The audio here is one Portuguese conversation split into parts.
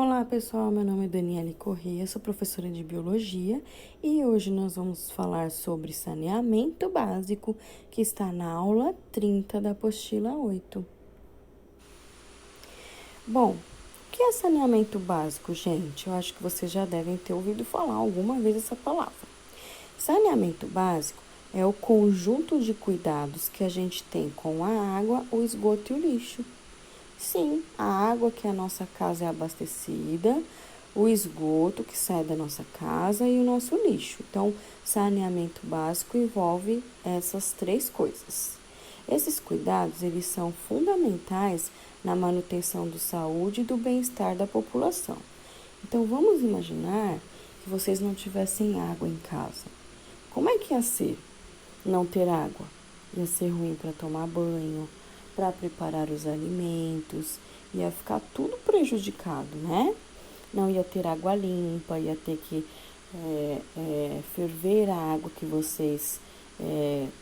Olá pessoal, meu nome é Daniele Corrêa, sou professora de Biologia e hoje nós vamos falar sobre saneamento básico, que está na aula 30 da apostila 8. Bom, o que é saneamento básico, gente? Eu acho que vocês já devem ter ouvido falar alguma vez essa palavra. Saneamento básico é o conjunto de cuidados que a gente tem com a água, o esgoto e o lixo. Sim, a água que a nossa casa é abastecida, o esgoto que sai da nossa casa e o nosso lixo. Então, saneamento básico envolve essas três coisas. Esses cuidados, eles são fundamentais na manutenção da saúde e do bem-estar da população. Então, vamos imaginar que vocês não tivessem água em casa. Como é que ia ser não ter água? Ia ser ruim para tomar banho, para preparar os alimentos, ia ficar tudo prejudicado, né? Não ia ter água limpa, ia ter que ferver a água que vocês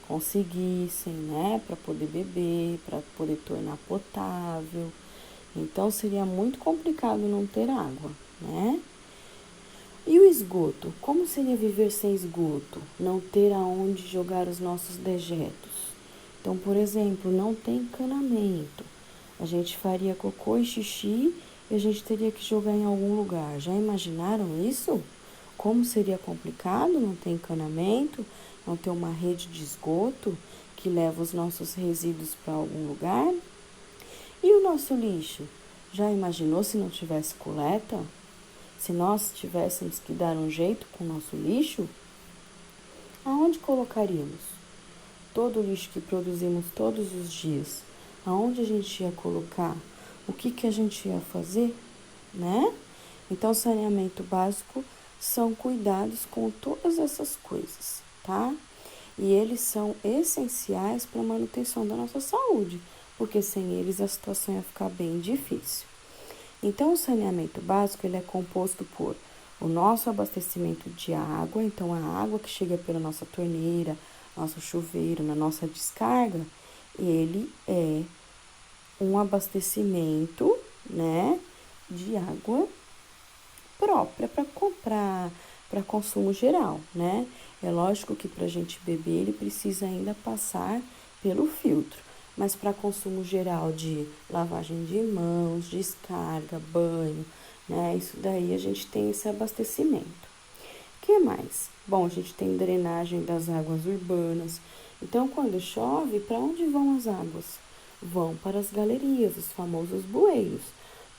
conseguissem, né? Para poder beber, para poder tornar potável. Então seria muito complicado não ter água, né? E o esgoto? Como seria viver sem esgoto? Não ter aonde jogar os nossos dejetos? Então, por exemplo, não tem encanamento. A gente faria cocô e xixi e a gente teria que jogar em algum lugar. Já imaginaram isso? Como seria complicado não ter encanamento, não ter uma rede de esgoto que leva os nossos resíduos para algum lugar? E o nosso lixo? Já imaginou se não tivesse coleta? Se nós tivéssemos que dar um jeito com o nosso lixo, aonde colocaríamos? Todo o lixo que produzimos todos os dias, aonde a gente ia colocar? O que a gente ia fazer, né? Então, saneamento básico são cuidados com todas essas coisas, tá? E eles são essenciais para a manutenção da nossa saúde, porque sem eles a situação ia ficar bem difícil. Então, o saneamento básico ele é composto por o nosso abastecimento de água, então a água que chega pela nossa torneira, nosso chuveiro, na nossa descarga, ele é um abastecimento, né, de água própria para comprar, para consumo geral, né? É lógico que para a gente beber ele precisa ainda passar pelo filtro, mas para consumo geral de lavagem de mãos, descarga, banho, né? Isso daí a gente tem esse abastecimento. O que mais? Bom, a gente tem drenagem das águas urbanas. Então, quando chove, para onde vão as águas? Vão para as galerias, os famosos bueiros.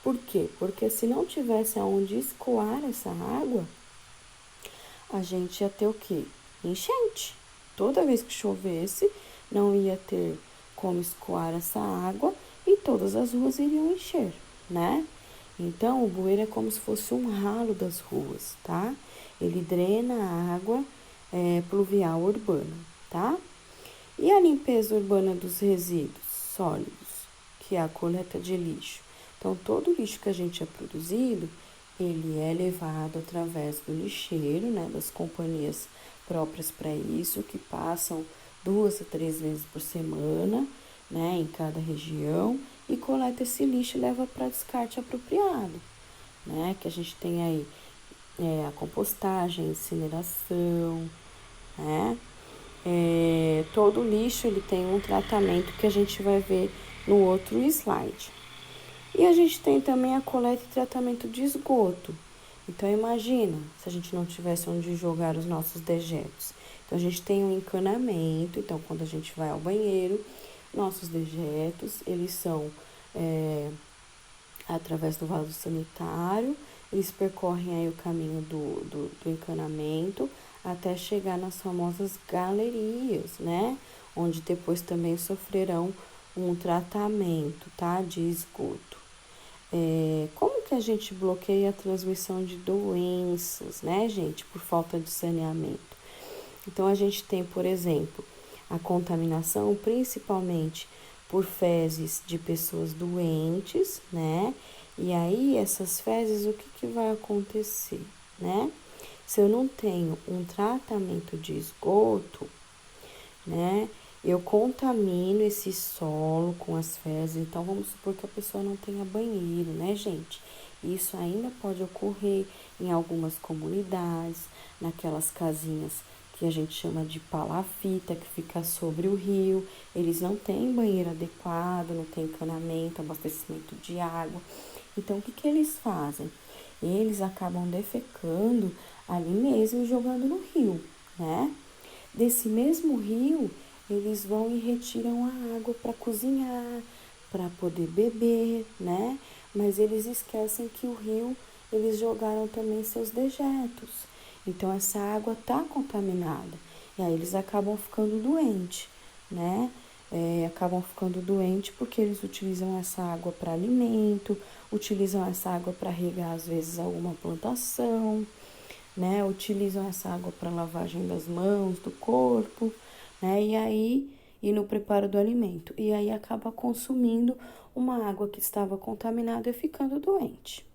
Por quê? Porque se não tivesse aonde escoar essa água, a gente ia ter o quê? Enchente. Toda vez que chovesse, não ia ter como escoar essa água e todas as ruas iriam encher, né? Então, o bueiro é como se fosse um ralo das ruas, tá? Ele drena a água pluvial urbana, tá? E a limpeza urbana dos resíduos sólidos, que é a coleta de lixo. Então, todo o lixo que a gente é produzido, ele é levado através do lixeiro, né, das companhias próprias para isso, que passam 2 a 3 vezes por semana, né, em cada região, e coleta esse lixo e leva para descarte apropriado, né, que a gente tem aí a compostagem, a incineração, né, todo lixo ele tem um tratamento que a gente vai ver no outro slide. E a gente tem também a coleta e tratamento de esgoto. Então, imagina se a gente não tivesse onde jogar os nossos dejetos. Então, a gente tem um encanamento. Então, quando a gente vai ao banheiro, nossos dejetos, eles são através do vaso sanitário, eles percorrem aí o caminho do encanamento até chegar nas famosas galerias, né? Onde depois também sofrerão um tratamento, tá? De esgoto. Como que a gente bloqueia a transmissão de doenças, né, gente, por falta de saneamento? Então, a gente tem, por exemplo, a contaminação principalmente por fezes de pessoas doentes, né? E aí, essas fezes, o que vai acontecer, né? Se eu não tenho um tratamento de esgoto, né? Eu contamino esse solo com as fezes. Então, vamos supor que a pessoa não tenha banheiro, né, gente? Isso ainda pode ocorrer em algumas comunidades, naquelas casinhas que a gente chama de palafita, que fica sobre o rio. Eles não têm banheiro adequado, não tem encanamento, abastecimento de água. Então, o que que eles fazem? Eles acabam defecando ali mesmo e jogando no rio, né? Desse mesmo rio, eles vão e retiram a água para cozinhar, para poder beber, né? Mas eles esquecem que o rio, eles jogaram também seus dejetos. Então essa água tá contaminada. E aí eles acabam ficando doentes, né? Acabam ficando doentes porque eles utilizam essa água para alimento, utilizam essa água para regar às vezes alguma plantação, né? Utilizam essa água para lavagem das mãos, do corpo, né? E no preparo do alimento. E aí acaba consumindo uma água que estava contaminada e ficando doente.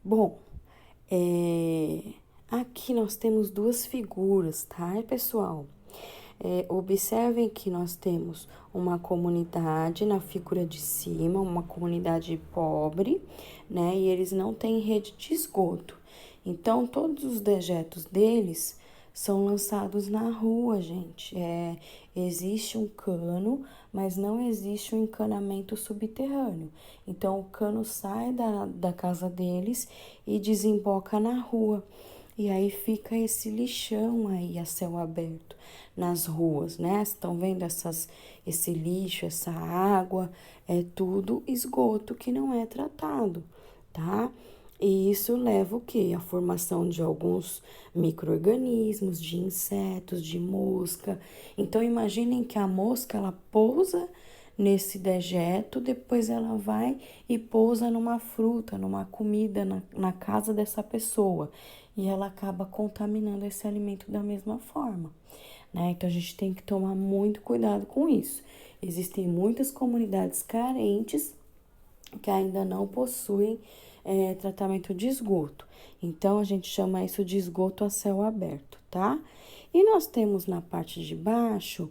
Bom, aqui nós temos duas figuras, tá, pessoal? Observem que nós temos uma comunidade na figura de cima, uma comunidade pobre, né? E eles não têm rede de esgoto. Então, todos os dejetos deles são lançados na rua, gente. Existe um cano, mas não existe um encanamento subterrâneo. Então, o cano sai da casa deles e desemboca na rua. E aí fica esse lixão aí a céu aberto nas ruas, né? Estão vendo esse lixo, essa água, é tudo esgoto que não é tratado, tá? E isso leva o quê? A formação de alguns micro-organismos, de insetos, de mosca. Então, imaginem que a mosca, ela pousa nesse dejeto, depois ela vai e pousa numa fruta, numa comida, na casa dessa pessoa. E ela acaba contaminando esse alimento da mesma forma, né? Então, a gente tem que tomar muito cuidado com isso. Existem muitas comunidades carentes que ainda não possuem tratamento de esgoto. Então, a gente chama isso de esgoto a céu aberto, tá? E nós temos na parte de baixo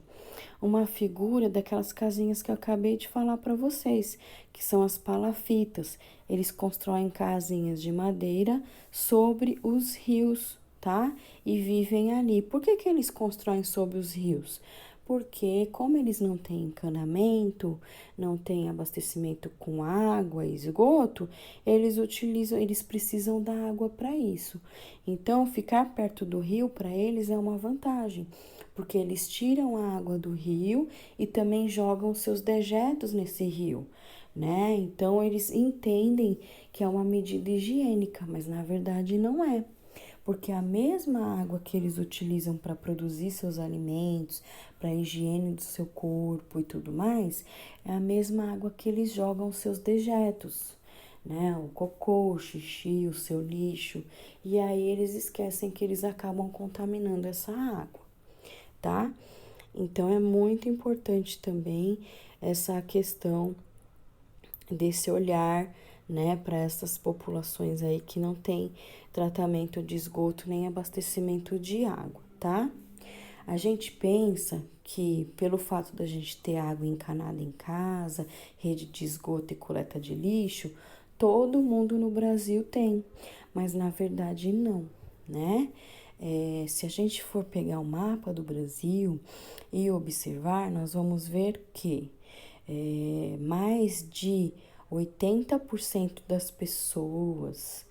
uma figura daquelas casinhas que eu acabei de falar para vocês, que são as palafitas. Eles constroem casinhas de madeira sobre os rios, tá? E vivem ali. Por que que eles constroem sobre os rios? Porque como eles não têm encanamento, não têm abastecimento com água e esgoto, eles precisam da água para isso. Então, ficar perto do rio para eles é uma vantagem, porque eles tiram a água do rio e também jogam seus dejetos nesse rio, né? Então, eles entendem que é uma medida higiênica, mas na verdade não é. Porque a mesma água que eles utilizam para produzir seus alimentos, para a higiene do seu corpo e tudo mais, é a mesma água que eles jogam seus dejetos, né? O cocô, o xixi, o seu lixo. E aí eles esquecem que eles acabam contaminando essa água, tá? Então é muito importante também essa questão desse olhar, né, para essas populações aí que não tem tratamento de esgoto nem abastecimento de água, tá? A gente pensa que pelo fato da gente ter água encanada em casa, rede de esgoto e coleta de lixo, todo mundo no Brasil tem, mas na verdade não, né? Se a gente for pegar o mapa do Brasil e observar, nós vamos ver que mais de 80% das pessoas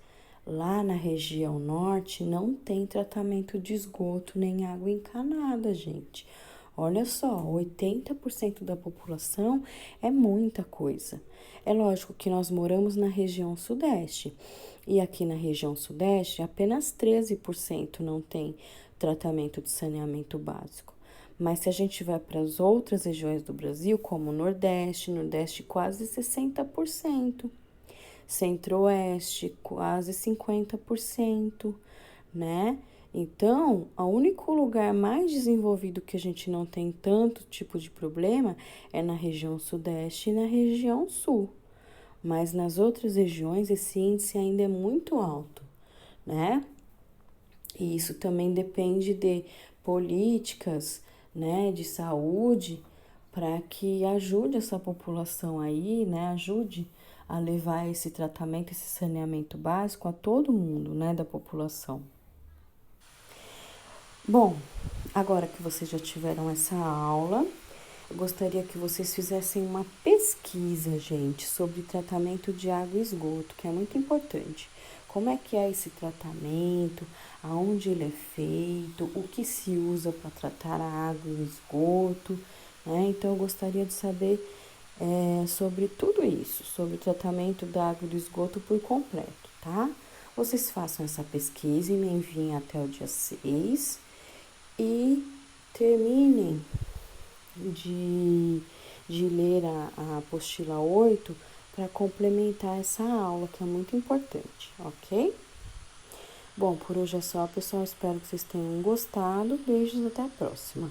lá na região norte não tem tratamento de esgoto nem água encanada, gente. Olha só, 80% da população é muita coisa. É lógico que nós moramos na região sudeste, e aqui na região sudeste apenas 13% não tem tratamento de saneamento básico. Mas se a gente vai para as outras regiões do Brasil, como o Nordeste quase 60%, Centro-Oeste quase 50%, né? Então, o único lugar mais desenvolvido que a gente não tem tanto tipo de problema é na região Sudeste e na região Sul. Mas nas outras regiões esse índice ainda é muito alto, né? E isso também depende de políticas, né, de saúde para que ajude essa população aí, né, ajude a levar esse tratamento, esse saneamento básico a todo mundo, né, da população. Bom, agora que vocês já tiveram essa aula, eu gostaria que vocês fizessem uma pesquisa, gente, sobre tratamento de água e esgoto, que é muito importante. Como é que é esse tratamento, aonde ele é feito, o que se usa para tratar a água e o esgoto, né? Então, eu gostaria de saber sobre tudo isso, sobre o tratamento da água e do esgoto por completo, tá? Vocês façam essa pesquisa e me enviem até o dia 6 e terminem de, de ler a apostila 8 para complementar essa aula, que é muito importante, ok? Bom, por hoje é só, pessoal. Espero que vocês tenham gostado. Beijos, até a próxima.